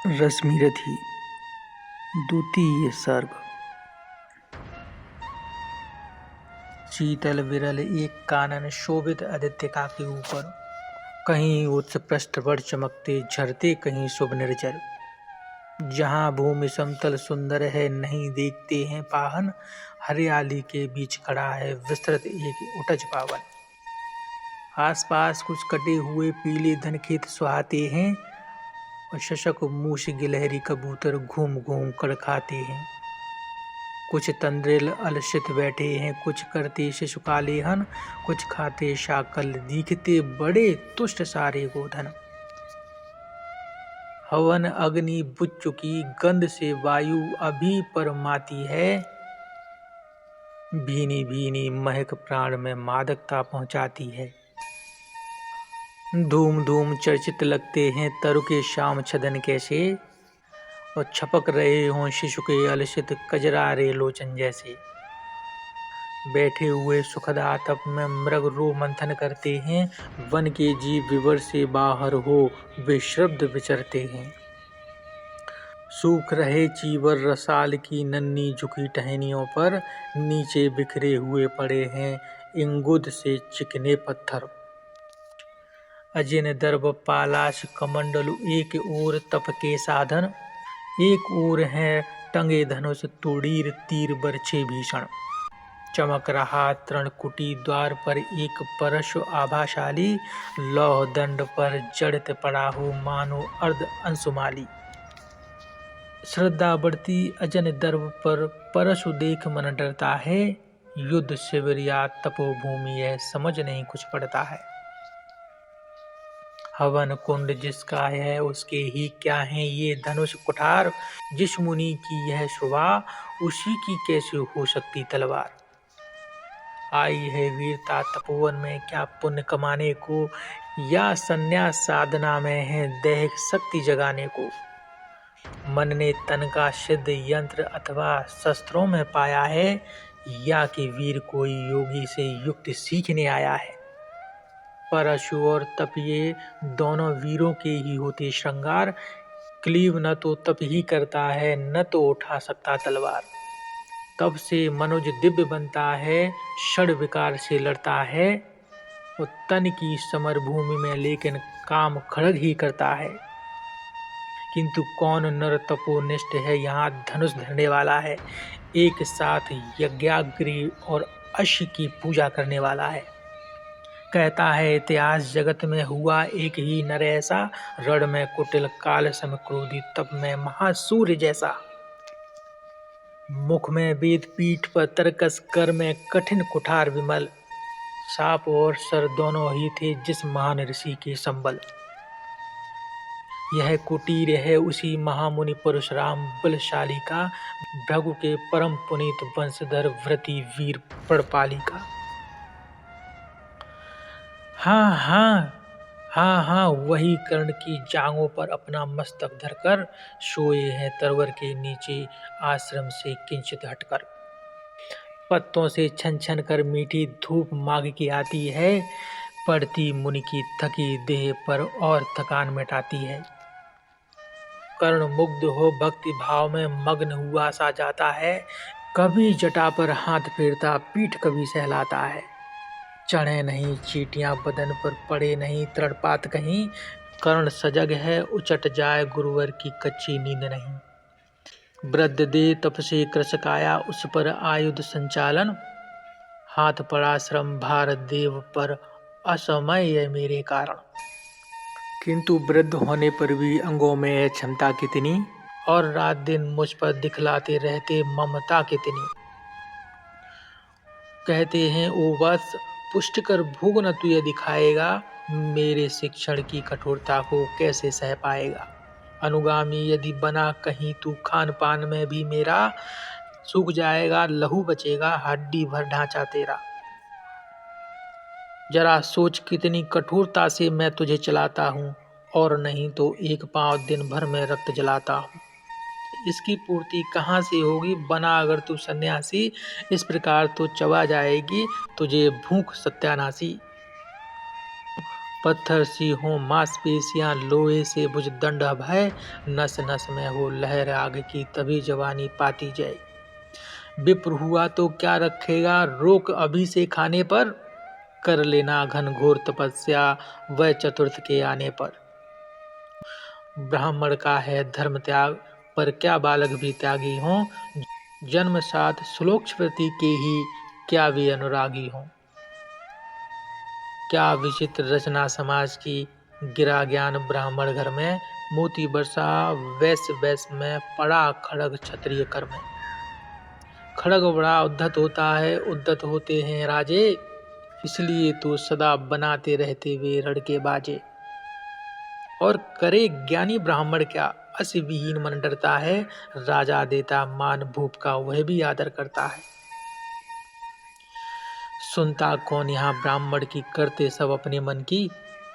रश्मिरथी द्वितीय सर्ग। शीतल विरल एक कानन शोभित आदित्यका के ऊपर, कहीं उच्च पृष्ठ पर चमकते झरते, कहीं शुभ निर्जर। जहाँ भूमि समतल सुंदर है, नहीं देखते हैं पाहन, हरियाली के बीच खड़ा है विस्तृत एक उटज पावन। आसपास कुछ कटे हुए पीले धन खेत सुहाते हैं और शशक मूश गिलहरी कबूतर घूम घूम कर खाते हैं। कुछ तंद्रिल अलसित बैठे हैं, कुछ करते शिशुकालेहन, कुछ खाते शाकल, दिखते बड़े तुष्ट सारे गोधन। हवन अग्नि बुझ चुकी, गंध से वायु अभी पर माती है, भीनी भीनी महक प्राण में मादकता पहुंचाती है। धूम धूम चर्चित लगते हैं तरु के शाम छदन कैसे, और छपक रहे हों शिशु के अलसित कजरारे लोचन जैसे। बैठे हुए सुखद आतप में मृग रो मंथन करते हैं, वन के जीव विवर से बाहर हो वे शब्द विचरते हैं। सूख रहे चीवर रसाल की नन्ही झुकी टहनियों पर, नीचे बिखरे हुए पड़े हैं इंगुद से चिकने पत्थर। अजिन दर्भ पालाश कमंडलु एक ओर तप के साधन, एक ओर है टंगे धनुष तोड़ीर तीर बरछे भीषण। चमक रहा तृणकुटी द्वार पर एक परशु आभाशाली, लौह दंड पर जड़ित पड़ा हो मानो अर्ध अंशुमाली। श्रद्धा बढ़ती अजन दर्भ पर परशु देख मन डरता है, युद्ध शिविर या तपोभूमि है समझ नहीं कुछ पड़ता है। हवन कुंड जिसका है उसके ही क्या है ये धनुष कुठार, जिस मुनि की यह शोभा उसी की कैसे हो सकती तलवार। आई है वीरता तपोवन में क्या पुण्य कमाने को, या संन्यास साधना में है दैहिक शक्ति जगाने को। मन ने तन का सिद्ध यंत्र अथवा शस्त्रों में पाया है, या कि वीर कोई योगी से युक्ति सीखने आया है। परशु और तप ये दोनों वीरों के ही होते श्रृंगार, क्लीव न तो तप ही करता है न तो उठा सकता तलवार। तप से मनुज दिव्य बनता है, षड विकार से लड़ता है, और तन की समर भूमि में लेकिन काम खड़ग ही करता है। किंतु कौन नर तपोनिष्ठ है यहाँ धनुष धरने वाला है, एक साथ यज्ञाग्नि और अश्व की पूजा करने वाला है। कहता है इतिहास जगत में हुआ एक ही नर ऐसा, रण में कुटिल काल सम क्रोधी तप में महासूर्य जैसा। मुख में वेद पीठ पर तरकस कर में कठिन कुठार विमल, साप और सर दोनों ही थे जिस महान ऋषि के संबल। यह कुटीर है उसी महामुनि परशुराम बलशाली का, भृगु के परम पुनीत वंशधर व्रती वीर प्रणपाली का। हाँ वही कर्ण की जांघों पर अपना मस्तक धरकर सोए हैं तरवर के नीचे आश्रम से किंचित हटकर। पत्तों से छन छन कर मीठी धूप माघ की आती है, पड़ती मुनि की थकी देह पर और थकान मिटाती है। कर्ण मुग्ध हो भक्ति भाव में मग्न हुआ सा जाता है, कभी जटा पर हाथ फेरता पीठ कभी सहलाता है। चढ़े नहीं चीटियां बदन पर, पड़े नहीं तृणपात कहीं, कर्ण सजग है उचट जाए गुरुवर की कच्ची नींद नहीं। वृद्ध दे तप से कृशकाया उस पर आयुध संचालन, हाथ पड़ा श्रम भार देव पर असमय मेरे कारण। किंतु वृद्ध होने पर भी अंगों में है क्षमता कितनी, और रात दिन मुझ पर दिखलाते रहते ममता कितनी। कहते हैं ओ वत्स पुष्टिकर भोग न तू ये दिखाएगा, मेरे शिक्षण की कठोरता को कैसे सह पाएगा। अनुगामी यदि बना कहीं तू खान पान में भी मेरा, सूख जाएगा लहू बचेगा हड्डी भर ढांचा तेरा। जरा सोच कितनी कठोरता से मैं तुझे चलाता हूँ, और नहीं तो एक पांव दिन भर में रक्त जलाता हूँ। इसकी पूर्ति कहाँ से होगी बना अगर तू सन्यासी, इस प्रकार तो चबा जाएगी तुझे भूख सत्यानाशी। पत्थर सी हो मांसपेशियां लोहे से भुजदंड भय, नस नस में हो लहर आग की तभी जवानी पाती जाए। विप्र हुआ तो क्या रखेगा रोक अभी से खाने पर, कर लेना घनघोर तपस्या वह चतुर्थ के आने पर। ब्राह्मण का है धर्म त्याग पर क्या बालक भी त्यागी हों, जन्म साथ श्लोक स्मृति के ही क्या वे अनुरागी हों। क्या विचित्र रचना समाज की, गिरा ज्ञान ब्राह्मण घर में, मोती वर्षा वैश्य वैश्य में, पड़ा खड़ग क्षत्रिय कर में। खड़ग बड़ा उद्धत होता है, उद्धत होते हैं राजे, इसलिए तो सदा बनाते रहते वे रड़के बाजे। और करे ज्ञानी ब्राह्मण क्या, अस विहीन मन डरता है, राजा देता मान भूप का वह भी आदर करता है। सुनता कौन यहाँ ब्राह्मण की, करते सब अपने मन की,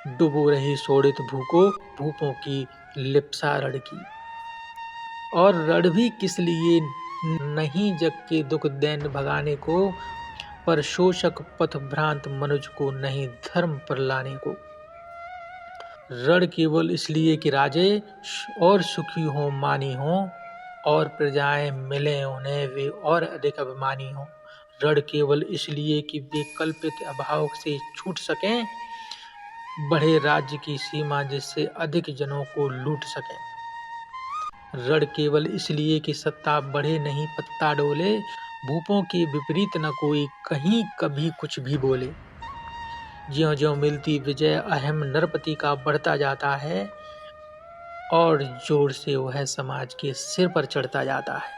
डुबो रही शोड़ित भूको भूपों की लिप्सा रड़ की। और रड़ भी किस लिए, नहीं जग के दुख दैन भगाने को, पर शोषक पथ भ्रांत मनुज को नहीं धर्म पर लाने को। रड़ केवल इसलिए कि राजे और सुखी हों मानी हों, और प्रजाएं मिले उन्हें वे और अधिक अभिमानी हों। रड़ केवल इसलिए कि वे कल्पित अभाव से छूट सकें, बढ़े राज्य की सीमा जिससे अधिक जनों को लूट सकें। रड़ केवल इसलिए कि सत्ता बढ़े नहीं पत्ता डोले, भूपों के विपरीत न कोई कहीं कभी कुछ भी बोले। ज्यों ज्यों मिलती विजय अहम नरपति का बढ़ता जाता है, और जोर से वह समाज के सिर पर चढ़ता जाता है।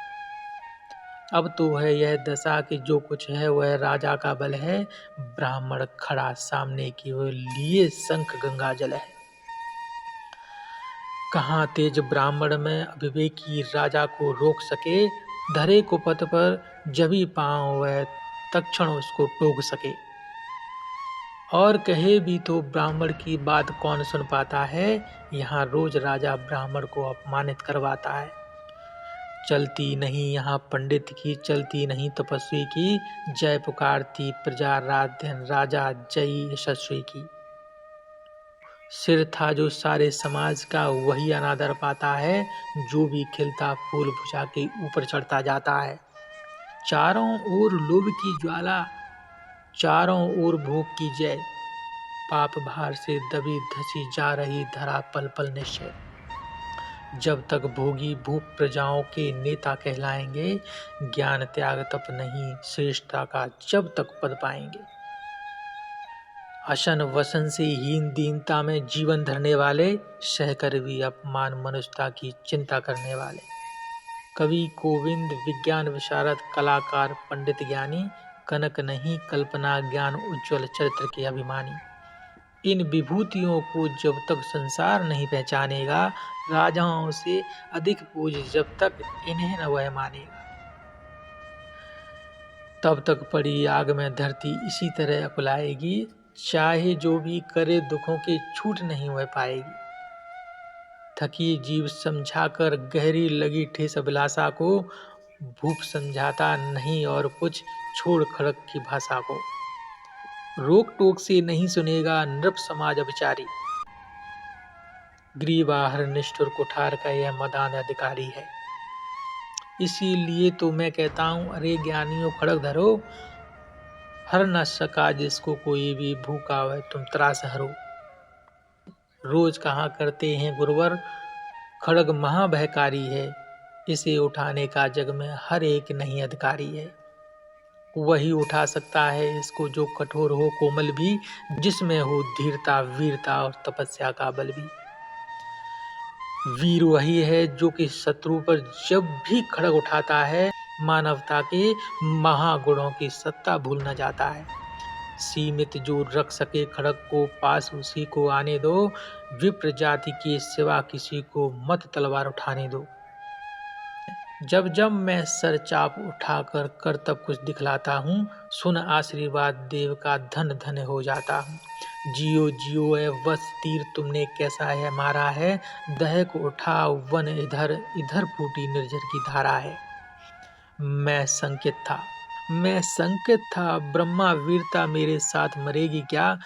अब तो है यह दशा कि जो कुछ है वह राजा का बल है, ब्राह्मण खड़ा सामने की ओर लिए शंख गंगा जल है। कहाँ तेज ब्राह्मण में अविवेकी राजा को रोक सके, धरे को पथ पर जभी पांव वह तक्षण उसको टोक सके। और कहे भी तो ब्राह्मण की बात कौन सुन पाता है, यहाँ रोज राजा ब्राह्मण को अपमानित करवाता है। चलती नहीं यहाँ पंडित की, चलती नहीं तपस्वी की, जय पुकारती प्रजा राजा जय यशस्वी की। सिर था जो सारे समाज का वही अनादर पाता है, जो भी खिलता फूल भुजा के ऊपर चढ़ता जाता है। चारों ओर लोभ की ज्वाला, चारों ओर भूख की जय, पाप भार से दबी धसी जा रही धरा पल पल निश्चय। जब तक भोगी भूप प्रजाओं के नेता कहलाएंगे, ज्ञान त्याग तप नहीं श्रेष्ठता का जब तक पद पाएंगे। अशन वसन से हीन दीनता में जीवन धरने वाले, सहकर भी अपमान मनुष्यता की चिंता करने वाले। कवि गोविंद विज्ञान विशारद कलाकार पंडित ज्ञानी, कनक नहीं कल्पना ज्ञान उज्ज्वल चरित्र के अभिमानी। इन विभूतियों को जब तक संसार नहीं पहचानेगा, राजाओं से अधिक पूज्य जब तक इन्हें न वह मानेगा, तब तक पड़ी आग में धरती इसी तरह अकुलाएगी। चाहे जो भी करे दुखों की छूट नहीं वह पाएगी। थकी जीव समझाकर गहरी लगी ठेस अभिलाषा को, भूप समझाता नहीं और कुछ छोड़ खड़क की भाषा को। रोक टोक से नहीं सुनेगा नृप समाज अभिचारी, ग्रीवाहर निष्ठुर कुठार का यह मदान अधिकारी है। इसीलिए तो मैं कहता हूँ, अरे ज्ञानियों खड़ग धरो, हर न सका जिसको कोई भी भूखा वह तुम त्रास हरो। रोज कहाँ करते हैं गुरुवर, खड़ग महाभयकारी है, इसे उठाने का जग में हर एक नहीं अधिकारी है। वही उठा सकता है इसको जो कठोर हो कोमल भी, जिसमें हो धीरता वीरता और तपस्या का बल भी। वीर वही है जो कि शत्रु पर जब भी खड़ग उठाता है, मानवता के महागुणों की सत्ता भूल न जाता है। सीमित जो रख सके खड़ग को पास उसी को आने दो, विप्र जाति के सिवा किसी को मत तलवार उठाने दो। जब जब मैं सर चाप उठाकर करतब कुछ दिखलाता हूँ, सुन आशीर्वाद देव का धन धन हो जाता हूँ। जियो जियो ए वत्स तीर तुमने कैसा है मारा है, दहक उठा वन इधर इधर फूटी निर्झर की धारा है। मैं संकित था ब्रह्मा वीरता मेरे साथ मरेगी क्या,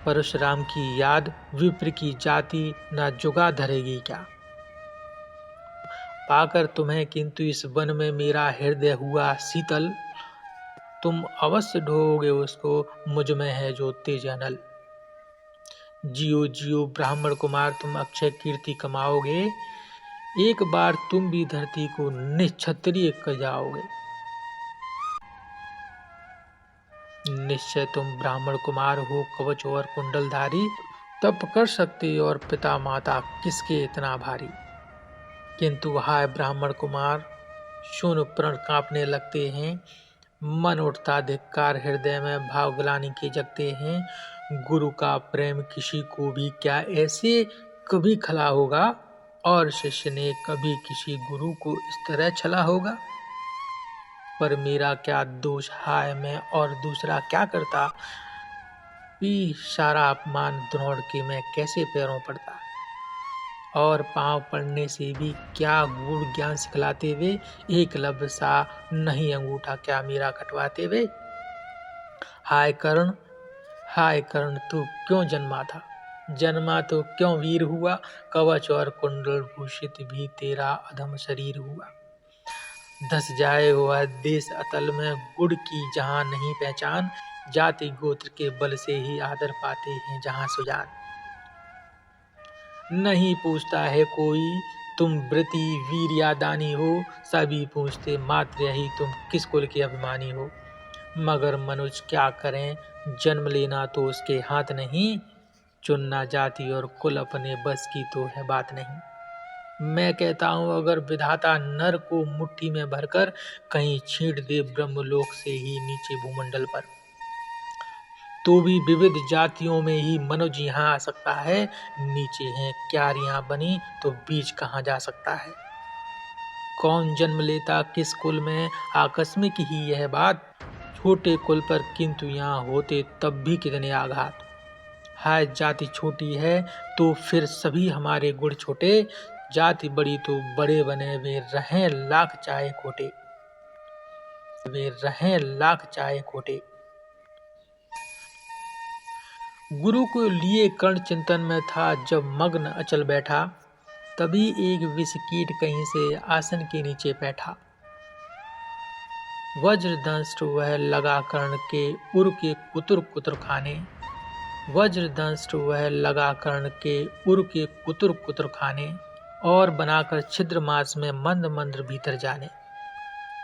परशुराम की याद विप्र की जाति न जुगा धरेगी क्या। पाकर तुम्हें किंतु इस वन में मेरा हृदय हुआ शीतल, तुम अवश्य ढोओगे उसको, मुझ में है जो तेज अनल। जियो जियो ब्राह्मण कुमार, तुम अक्षय कीर्ति कमाओगे, एक बार तुम भी धरती को निश्क्षत्रिय कर जाओगे। निश्चय तुम ब्राह्मण कुमार हो, कवच और कुंडलधारी, तप कर सकते और पिता माता किसके इतना भारी। किंतु हाय ब्राह्मण कुमार, सुन प्रण कांपने लगते हैं, मन उठता धिक्कार, हृदय में भाव ग्लानि के जगते हैं। गुरु का प्रेम किसी को भी क्या ऐसे कभी खला होगा, और शिष्य ने कभी किसी गुरु को इस तरह छला होगा। पर मेरा क्या दोष, हाय मैं और दूसरा क्या करता, भी सारा अपमान द्रोण के मैं कैसे पैरों पड़ता। और पांव पड़ने से भी क्या गूढ़ ज्ञान सिखलाते वे, एकलव्य सा नहीं अंगूठा क्या मेरा कटवाते वे। हाय कर्ण तू क्यों जन्मा था, जन्मा तो क्यों वीर हुआ, कवच और कुंडल भूषित भी तेरा अधम शरीर हुआ। धस जाए हुआ देश अतल में, गुड़ की जहां नहीं पहचान, जाति गोत्र के बल से ही आदर पाते हैं जहां सुजान। नहीं पूछता है कोई तुम वृति वीर या दानी हो, सभी पूछते मात्र यही तुम किस कुल के अभिमानी हो। मगर मनुष्य क्या करें, जन्म लेना तो उसके हाथ नहीं, चुनना जाति और कुल अपने बस की तो है बात नहीं। मैं कहता हूँ अगर विधाता नर को मुट्ठी में भरकर कहीं छींट दे ब्रह्मलोक से ही नीचे भूमंडल पर, तो भी विविध जातियों में ही मनुष्य यहाँ आ सकता है। नीचे हैं क्यारियां बनी तो बीच कहाँ जा सकता है। कौन जन्म लेता किस कुल में, आकस्मिक ही यह बात, छोटे कुल पर किंतु यहाँ होते तब भी कितने आघात। हाय जाति छोटी है तो फिर सभी हमारे गुण छोटे, जाति बड़ी तो बड़े बने वे रहें लाख चाहे खोटे, वे रहें लाख चाहे खोटे। गुरु को लिए कर्ण चिंतन में था जब मग्न अचल बैठा, तभी एक विष कीट कहीं से आसन के नीचे बैठा। वज्रदंष्ट वह लगा कर्ण के उर के कुतुर कुतुर खाने, वज्रदंष्ट वह लगा कर्ण के उर के कुतुर कुतुर खाने, और बनाकर छिद्र मास में मंद मंद भीतर जाने।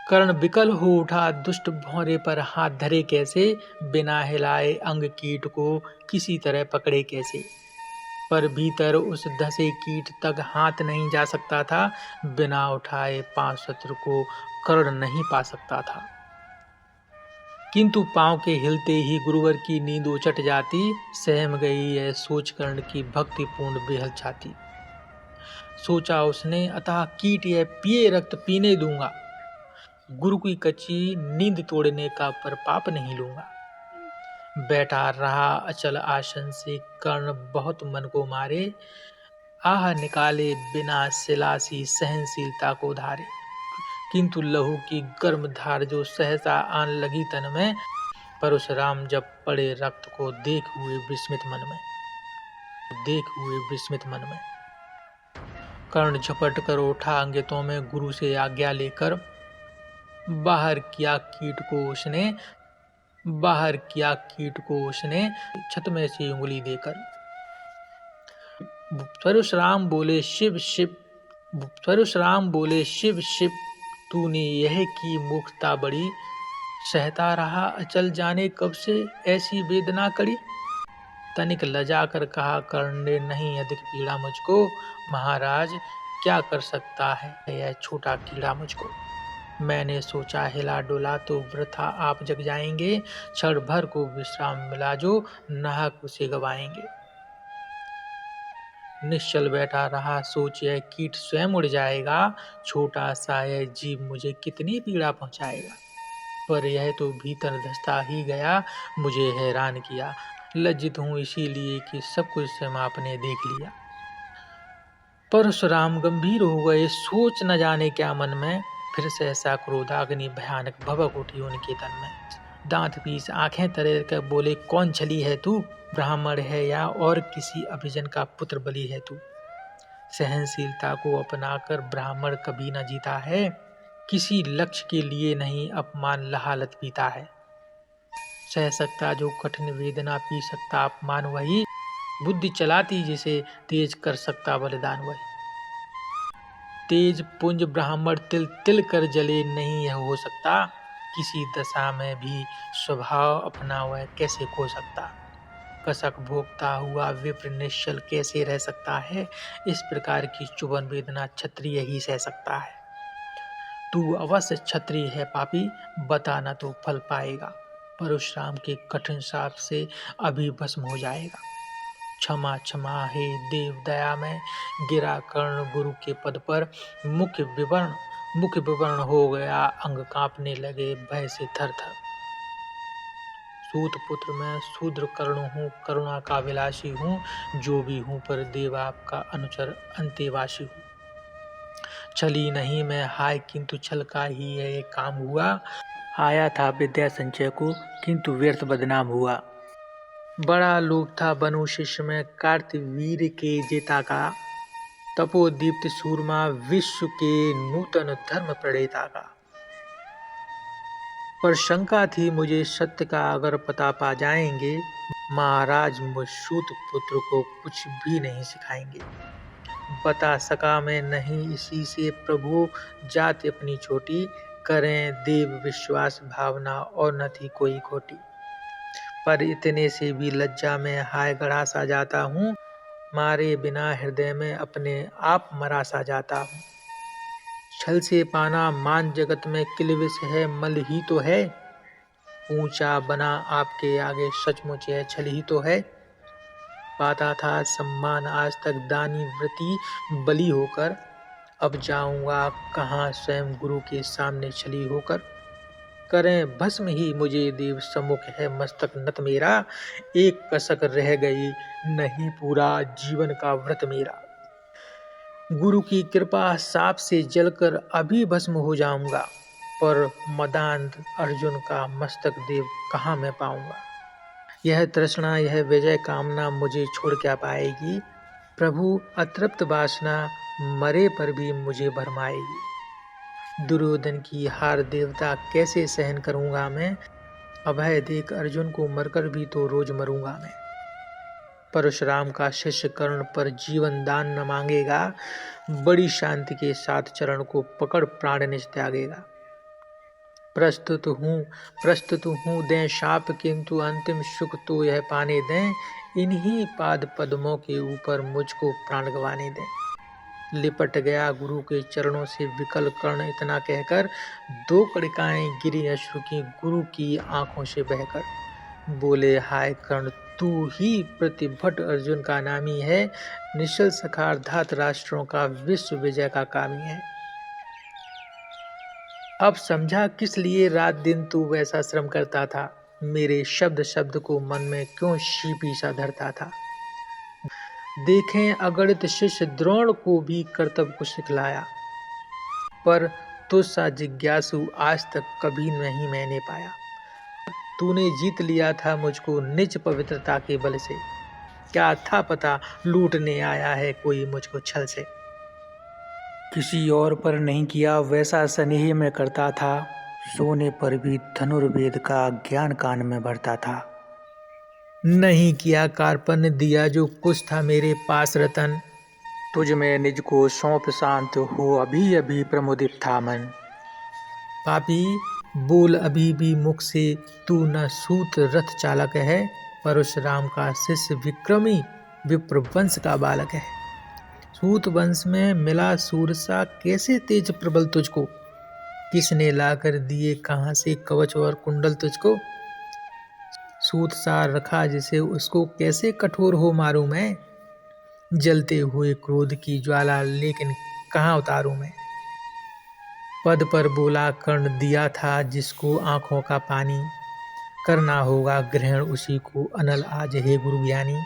कर्ण विकल हो उठा दुष्ट भौरे पर हाथ धरे कैसे, बिना हिलाए अंग कीट को किसी तरह पकड़े कैसे। पर भीतर उस धसे कीट तक हाथ नहीं जा सकता था, बिना उठाए पांव शत्रु को कर्ण नहीं पा सकता था। किंतु पांव के हिलते ही गुरुवर की नींद उचट जाती, सहम गई है सोच कर्ण की भक्तिपूर्ण बेहद छाती। सोचा उसने अतः कीट यह पिए रक्त पीने दूंगा, गुरु की कच्ची नींद तोड़ने का पर पाप नहीं लूंगा। बैठा रहा अचल आसन से कर्ण बहुत मन को मारे, आह निकाले बिना सिलासी सहनशीलता को धारे। किंतु लहू की गर्म धार जो सहसा आन लगी तन में, परशुराम जब पड़े रक्त को देख हुए विस्मित मन में, कर्ण झपट कर उठा अंगितों में गुरु से आज्ञा लेकर, बाहर किया कीट को उसने छत में से उंगली देकर। परशुराम बोले शिव शिव, तूने यह की मूर्खता बड़ी, सहता रहा अचल जाने कब से ऐसी वेदना कड़ी। तनिक लजा कर कहा कर्ण ने, नहीं अधिक पीड़ा मुझको, महाराज क्या कर सकता है यह छोटा कीड़ा मुझको। मैंने सोचा हिला डोला तो वृथा आप जग जाएंगे, क्षण भर को विश्राम मिला जो नाहक उसे गवाएंगे। निश्चल बैठा रहा सोच यह कीट स्वयं उड़ जाएगा, छोटा सा यह जीव मुझे कितनी पीड़ा पहुंचाएगा। पर यह तो भीतर धंसता ही गया, मुझे हैरान किया। लज्जित हूं इसीलिए कि सब कुछ स्वयं आपने देख लिया। परशुराम गंभीर हो गए, सोच न जाने क्या मन में, फिर सहसा क्रोधाग्नि भयानक भभक उठी उनके तन में। दांत पीस आंखें तरेर कर बोले, कौन छली है तू? ब्राह्मण है या और किसी अभिजन का पुत्र बलि है तू? सहनशीलता को अपनाकर ब्राह्मण कभी न जीता है, किसी लक्ष्य के लिए नहीं अपमान लहालत पीता है। सह सकता जो कठिन वेदना, पी सकता अपमान वही, बुद्धि चलाती जिसे तेज कर सकता बलिदान वही। तेज पुंज ब्राह्मण तिल तिल कर जले नहीं यह हो सकता, किसी दशा में भी स्वभाव अपना वह कैसे खो सकता। कसक भोगता हुआ विप्र निश्चल कैसे रह सकता है, इस प्रकार की चुभन वेदना क्षत्रिय ही सह सकता है। तू अवश्य क्षत्रिय है पापी, बता न तो फल पाएगा, परशुराम के कठिन शाप से अभी भस्म हो जाएगा। क्षमा क्षमा हे देव दया में गिरा कर्ण गुरु के पद पर, मुख्य विवर्ण हो गया, अंग कांपने लगे भय से थर थर। सूत पुत्र मैं शूद्र कर्ण हूँ, करुणा का विलासी हूँ, जो भी हूँ पर देव आपका अनुचर अंतेवासी हूँ। छली नहीं मैं हाय, किंतु छल का ही यह काम हुआ, आया था विद्या संचय को किंतु व्यर्थ बदनाम हुआ। बड़ा लोभ था बनु शिष्य में कार्तवीर के जेता का, तपोदीप्त सूरमा विश्व के नूतन धर्म प्रणेता का। पर शंका थी मुझे सत्य का अगर पता पा जाएंगे, महाराज मुझ सूत पुत्र को कुछ भी नहीं सिखाएंगे। बता सका मैं नहीं इसी से प्रभु जाति अपनी छोटी, करें देव विश्वास भावना और न थी कोई खोटी। पर इतने से भी लज्जा में हाय गड़ा सा जाता हूँ, मारे बिना हृदय में अपने आप मरा सा जाता हूँ। छल से पाना मान जगत में किलविस है, मल ही तो है, ऊंचा बना आपके आगे सचमुच यह छल ही तो है। पाता था सम्मान आज तक दानी व्रती बलि होकर, अब जाऊंगा कहाँ स्वयं गुरु के सामने छली होकर। करें भस्म ही मुझे देव सम्मुख है मस्तक नत मेरा, एक कसक रह गई नहीं पूरा जीवन का व्रत मेरा। गुरु की कृपा साप से जलकर अभी भस्म हो जाऊंगा, पर मदांध अर्जुन का मस्तक देव कहाँ मैं पाऊंगा। यह तृष्णा यह विजय कामना मुझे छोड़ क्या पाएगी, प्रभु अतृप्त वासना मरे पर भी मुझे भरमाएगी। दुर्योधन की हार देवता कैसे सहन करूंगा मैं, अभय देख अर्जुन को मरकर भी तो रोज मरूंगा मैं। परशुराम का शिष्य कर्ण पर जीवन दान न मांगेगा, बड़ी शांति के साथ चरण को पकड़ प्राण निज त्यागेगा। प्रस्तुत हूँ दें शाप किंतु अंतिम सुख तो यह पाने दें, इन्हीं पाद पद्मों के ऊपर मुझको प्राण गंवाने दें। लिपट गया गुरु के चरणों से विकल कर्ण इतना कहकर, दो कड़िकाएं गिरी अश्रु की गुरु की आंखों से बहकर। बोले हाय कर्ण तू ही प्रतिभट अर्जुन का नामी है, निश्चल सखार धात राष्ट्रों का विश्व विजय का कामी है। अब समझा किस लिए रात दिन तू वैसा श्रम करता था, मेरे शब्द शब्द को मन में क्यों शीपी सा धरता था। देखें अगणित शिष्य द्रोण को भी कर्तव्य को सिखलाया, पर तुझसा जिज्ञासु आज तक कभी नहीं मैंने पाया। तूने जीत लिया था मुझको निज पवित्रता के बल से, क्या था पता लूटने आया है कोई मुझको छल से। किसी और पर नहीं किया वैसा स्नेह मैं करता था, सोने पर भी धनुर्वेद का ज्ञान कान में भरता था। नहीं किया कार्पण्य दिया जो कुछ था मेरे पास रतन, तुझ में निज को सौंप शांत हो अभी अभी प्रमुदित था मन। पापी बोल अभी भी मुख से तू न सूत रथ चालक है, परशुराम का शिष्य विक्रमी विप्र वंश का बालक है। सूत वंश में मिला सूरसा कैसे तेज प्रबल तुझको, किसने लाकर दिए कहाँ से कवच और कुंडल तुझको। सूत सा रखा जिसे उसको कैसे कठोर हो मारूं मैं, जलते हुए क्रोध की ज्वाला लेकिन कहाँ उतारूं मैं। पद पर बोला कर्ण दिया था जिसको आंखों का पानी, करना होगा ग्रहण उसी को अनल आज हे गुरु ज्ञानी।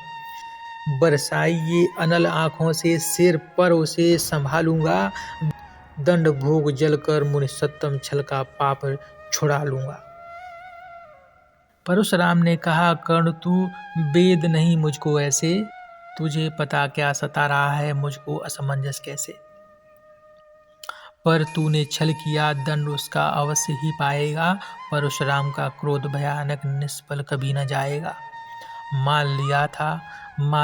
बरसाइए अनल आंखों से सिर पर उसे संभालूंगा, दंड भोग जलकर मुनि सत्तम छल का पाप छुड़ा लूंगा। परशुराम ने कहा, कर्ण तू वेद नहीं मुझको ऐसे, तुझे पता क्या सता रहा है मुझको असमंजस कैसे। पर तूने छल किया, दंड उसका अवश्य ही पाएगा। परशुराम का क्रोध भयानक, निष्फल कभी न जाएगा। मान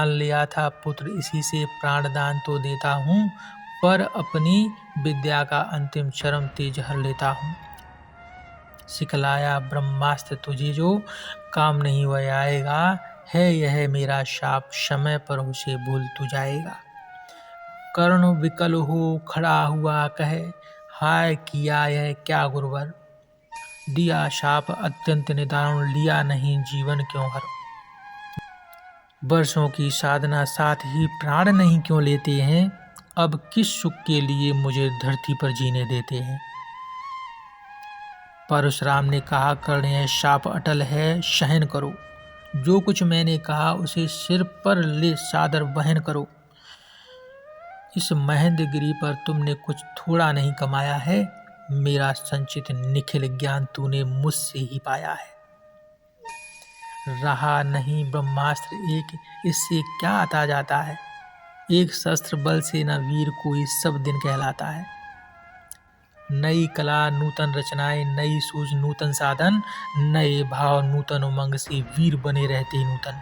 लिया था पुत्र, इसी से प्राणदान तो देता हूँ, पर अपनी विद्या का अंतिम चरम तेज हर लेता हूँ। सिखलाया ब्रह्मास्त्र तुझे जो, काम नहीं वह आएगा। है यह मेरा शाप, समय पर उसे भूल तू जाएगा। कर्ण विकल हो खड़ा हुआ कहे, हाय किया यह क्या गुरुवर। दिया शाप अत्यंत निदारुण, लिया नहीं जीवन क्यों हर। वर्षों की साधना साथ ही प्राण नहीं क्यों लेते हैं, अब किस सुख के लिए मुझे धरती पर जीने देते हैं। परशुराम ने कहा, कर्ण यह शाप अटल है, सहन करो। जो कुछ मैंने कहा उसे सिर पर ले सादर वहन करो। इस महेंद्रगिरी पर तुमने कुछ थोड़ा नहीं कमाया है, मेरा संचित निखिल ज्ञान तूने मुझसे ही पाया है। रहा नहीं ब्रह्मास्त्र एक, इससे क्या आता जाता है। एक शस्त्र बल से न वीर कोई सब दिन कहलाता है। नई कला नूतन रचनाएं, नई सूझ नूतन साधन, नए भाव नूतन उमंग से वीर बने रहते नूतन।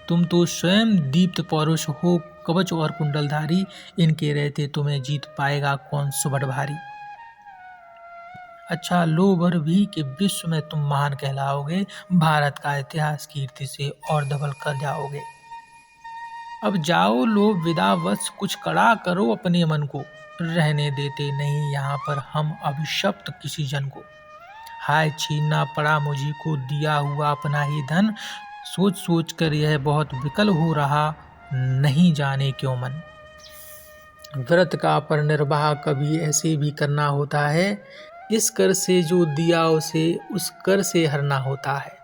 तुम तो स्वयं दीप्त पौरुष हो, कवच और कुंडलधारी, इनके रहते तुम्हें जीत पाएगा कौन सुबह भारी। अच्छा लो भर भी कि विश्व में तुम महान कहलाओगे, भारत का इतिहास कीर्ति से और दबल कर जाओगे। अब जाओ लो विदा, वश कुछ कड़ा करो अपने मन को, रहने देते नहीं यहाँ पर हम अभिशप्त किसी जन को। हाय छीनना पड़ा मुझी को दिया हुआ अपना ही धन, सोच सोच कर यह बहुत विकल हो रहा, नहीं जाने क्यों मन। व्रत का पर निर्वाह कभी ऐसे भी करना होता है, इस कर से जो दिया उसे उस कर से हरना होता है।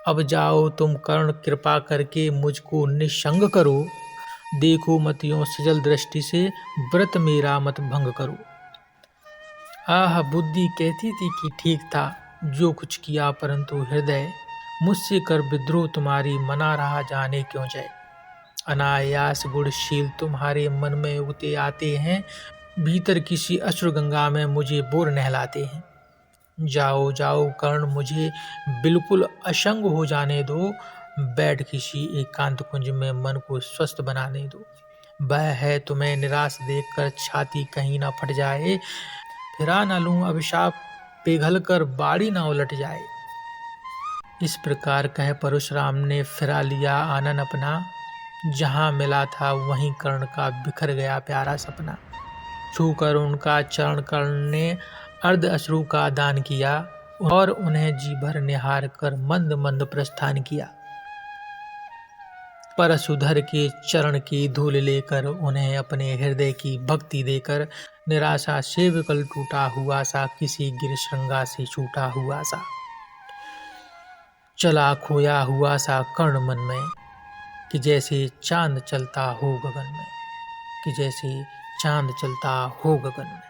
अब जाओ तुम कर्ण कृपा करके मुझको निसंग करो, देखो मतियों सजल दृष्टि से व्रत मेरा मत भंग करो। आह बुद्धि कहती थी कि ठीक था जो कुछ किया, परंतु हृदय मुझसे कर विद्रोह तुम्हारी मना रहा, जाने क्यों जय। अनायास गुणशील तुम्हारे मन में उगते आते हैं, भीतर किसी अश्रु गंगा में मुझे बोर नहलाते हैं। जाओ जाओ कर्ण मुझे बिल्कुल अशंग हो जाने दो, बैठ किसी एकांत कुंज में मन को स्वस्थ बनाने दो। वह है तुम्हें निराश देखकर छाती कहीं ना फट जाए, फिरा न लूं अभिशाप पिघल कर बाड़ी ना उलट जाए। इस प्रकार कह परशुराम ने फिरा लिया आनन अपना, जहाँ मिला था वहीं कर्ण का बिखर गया प्यारा सपना। छूकर उनका चरण कर्ण ने अर्ध अश्रु का दान किया, और उन्हें जी भर निहार कर मंद मंद प्रस्थान किया। परशुधर के चरण की धूल लेकर, उन्हें अपने हृदय की भक्ति देकर, निराशा से विकल टूटा हुआ सा, किसी गिरशृंगा से छूटा हुआ सा, चला खोया हुआ सा कर्ण मन में, कि जैसे चांद चलता हो गगन में, कि जैसे चांद चलता हो गगन में।